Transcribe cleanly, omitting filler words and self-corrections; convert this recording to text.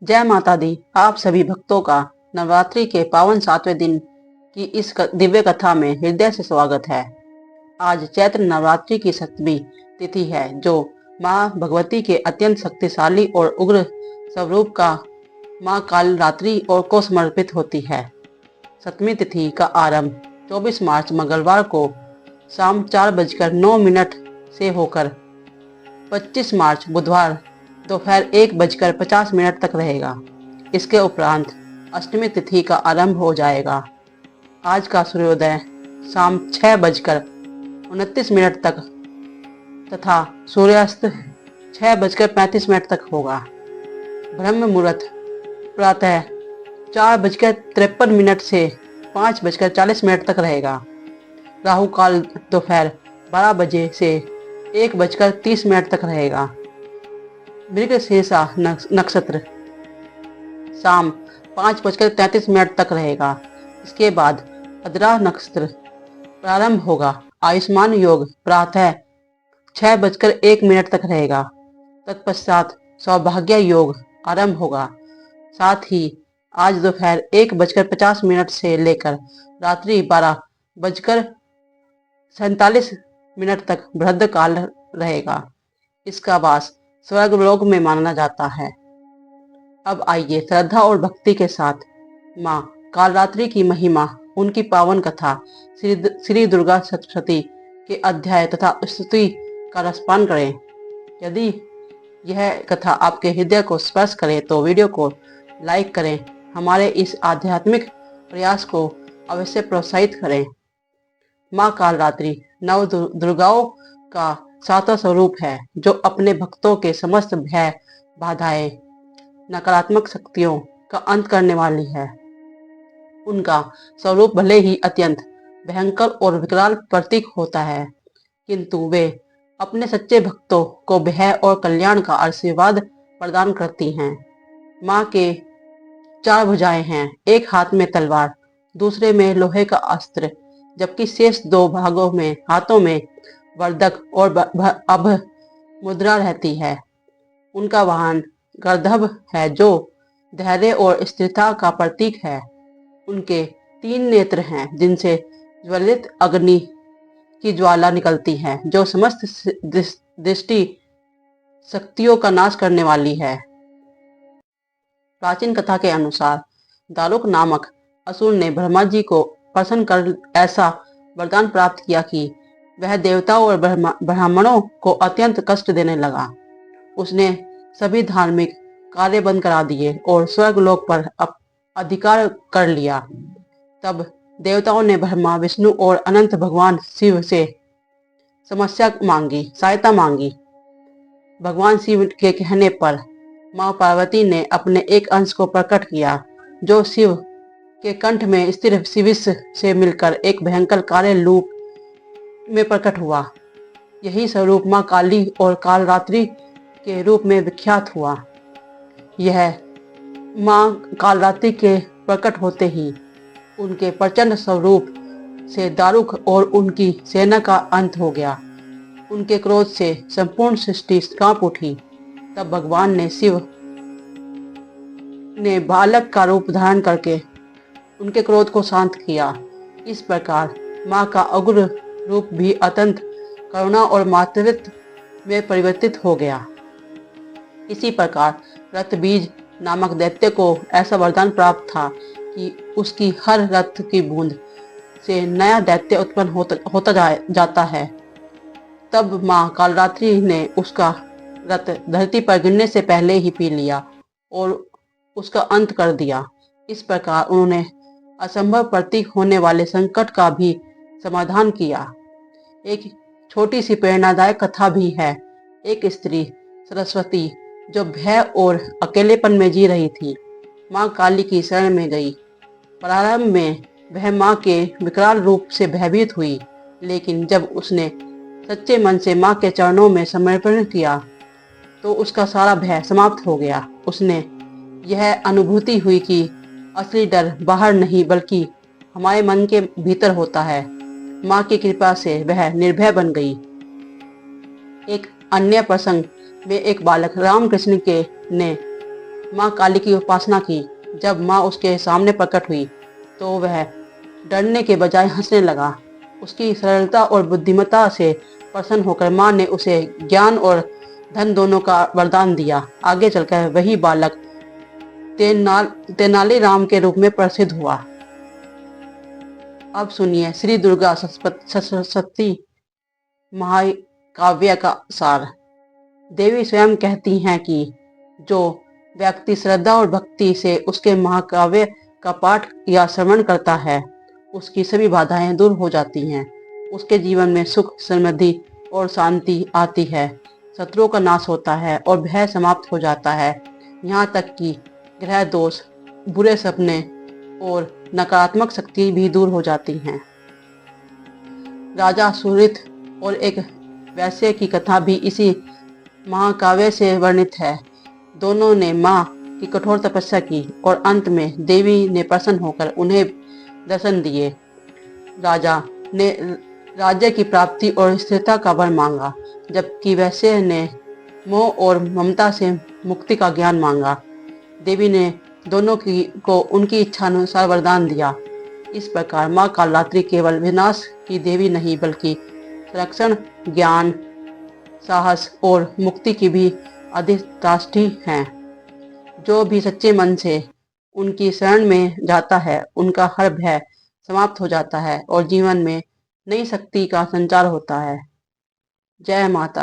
जय माता दी। आप सभी भक्तों का नवरात्रि के पावन 7वें दिन की इस दिव्य कथा में हृदय से स्वागत है। आज चैत्र नवरात्रि की 7वीं तिथि है, जो माँ भगवती के अत्यंत शक्तिशाली और उग्र स्वरूप का माँ काल रात्रि और को समर्पित होती है। 7वीं तिथि का आरंभ 24 मार्च मंगलवार को शाम 4:09 से होकर 25 मार्च बुधवार दोपहर 1:50 तक रहेगा। इसके उपरांत अष्टमी तिथि का आरंभ हो जाएगा। आज का सूर्योदय शाम 6:29 तक तथा सूर्यास्त 6:35 तक होगा। ब्रह्म मुहूर्त प्रातः 4:53 से 5:40 तक रहेगा। राहु काल दोपहर 12 बजे से 1:30 तक रहेगा। मृगशीर्षा नक्षत्र शाम 5:33 तक रहेगा। इसके बाद आद्रा नक्षत्र प्रारंभ होगा। आयुष्मान योग प्रातः 6:01 तक रहेगा। तत्पश्चात सौभाग्य योग आरंभ होगा। साथ ही आज दोपहर 1:50 से लेकर रात्रि 12:47 तक वृद्ध काल रहेगा। इसका वास स्वर्गलोक में माना जाता है। अब आइए श्रद्धा और भक्ति के साथ माँ कालरात्रि की महिमा, उनकी पावन कथा श्री दुर्गा सप्तशती के अध्याय तथा स्तुति का रसपान करें। यदि यह कथा आपके हृदय को स्पर्श करे तो वीडियो को लाइक करें। हमारे इस आध्यात्मिक प्रयास को अवश्य प्रोत्साहित करें। माँ कालरात्रि नव दुर्गाओं का 7वां स्वरूप है, जो अपने भक्तों के समस्त भय, बाधाएं, नकारात्मक शक्तियों का अंत करने वाली है। उनका स्वरूप भले ही अत्यंत भयंकर और विकराल प्रतीक होता है, किंतु वे अपने सच्चे भक्तों को भय और कल्याण का आशीर्वाद प्रदान करती हैं। माँ के 4 भुजाएं हैं, एक हाथ में तलवार, दूसरे में लोहे का अस्त्र, जबकि शेष 2 भागों में हाथों में वर्धक और अभ मुद्रा रहती है। उनका वाहन गर्दभ है, जो धैर्य और स्थिरता का प्रतीक है। उनके 3 नेत्र हैं, जिनसे ज्वलित अग्नि की ज्वाला निकलती है, जो समस्त दृष्टि शक्तियों का नाश करने वाली है। प्राचीन कथा के अनुसार दारुक नामक असुर ने ब्रह्मा जी को प्रसन्न कर ऐसा वरदान प्राप्त किया कि वह देवताओं और ब्राह्मणों को अत्यंत कष्ट देने लगा। उसने सभी धार्मिक कार्य बंद करा दिए और स्वर्गलोक पर अधिकार कर लिया। तब देवताओं ने ब्रह्मा, विष्णु और अनंत भगवान शिव से सहायता मांगी। भगवान शिव के कहने पर माँ पार्वती ने अपने एक अंश को प्रकट किया, जो शिव के कंठ में स्थिर शिविष से मिलकर एक भयंकर काले रूप में प्रकट हुआ। यही स्वरूप माँ काली और कालरात्रि के रूप में विख्यात हुआ। यह माँ कालरात्रि के प्रकट होते ही उनके प्रचंड स्वरूप से दारुक और उनकी सेना का अंत हो गया। उनके क्रोध से संपूर्ण सृष्टि कांप उठी। तब भगवान ने शिव ने बालक का रूप धारण करके उनके क्रोध को शांत किया। इस प्रकार माँ का उग्र रूप भी अत्यंत करुणा और मातृत्व में परिवर्तित हो गया। इसी प्रकार रत्तबीज नामक दैत्य को ऐसा वरदान प्राप्त था कि उसकी हर रक्त की बूंद से नया दैत्य उत्पन्न होता जाता है। तब माँ कालरात्रि ने उसका रक्त धरती पर गिरने से पहले ही पी लिया और उसका अंत कर दिया। इस प्रकार उन्होंने असंभव प्रतीक होने वाले संकट का भी समाधान किया। एक छोटी सी प्रेरणादायक कथा भी है। एक स्त्री सरस्वती, जो भय और अकेलेपन में जी रही थी, माँ काली की शरण में गई। प्रारंभ में वह माँ के विकराल रूप से भयभीत हुई, लेकिन जब उसने सच्चे मन से माँ के चरणों में समर्पण किया तो उसका सारा भय समाप्त हो गया। उसने यह अनुभूति हुई कि असली डर बाहर नहीं बल्कि हमारे मन के भीतर होता है। माँ की कृपा से वह निर्भय बन गई। एक अन्य प्रसंग में एक बालक रामकृष्ण ने माँ काली की उपासना की। जब माँ उसके सामने प्रकट हुई तो वह डरने के बजाय हंसने लगा। उसकी सरलता और बुद्धिमत्ता से प्रसन्न होकर माँ ने उसे ज्ञान और धन दोनों का वरदान दिया। आगे चलकर वही बालक तेनालीराम के रूप में प्रसिद्ध हुआ। अब सुनिए श्री दुर्गा सरस्वती महाकाव्य का सार। देवी स्वयं कहती हैं कि जो व्यक्ति श्रद्धा और भक्ति से उसके महाकाव्य का पाठ या श्रवण करता है, उसकी सभी बाधाएं दूर हो जाती हैं। उसके जीवन में सुख, समृद्धि और शांति आती है। शत्रुओं का नाश होता है और भय समाप्त हो जाता है। यहाँ तक कि ग्रह दोष, बुरे सपने और नकारात्मक शक्ति भी दूर हो जाती हैं। राजा सुरित और एक वैश्य की कथा भी इसी महाकाव्य से वर्णित है। दोनों ने माँ की कठोर तपस्या की और अंत में देवी ने प्रसन्न होकर उन्हें दर्शन दिए। राजा ने राज्य की प्राप्ति और स्थिरता का वर मांगा, जबकि वैश्य ने मोह और ममता से मुक्ति का ज्ञान मांगा। देवी ने दोनों को उनकी इच्छा अनुसार वरदान दिया। इस प्रकार माँ कालरात्रि केवल विनाश की देवी नहीं बल्कि संरक्षण, ज्ञान, साहस और मुक्ति की भी अधिष्ठात्री हैं। जो भी सच्चे मन से उनकी शरण में जाता है, उनका हर भय समाप्त हो जाता है और जीवन में नई शक्ति का संचार होता है। जय माता।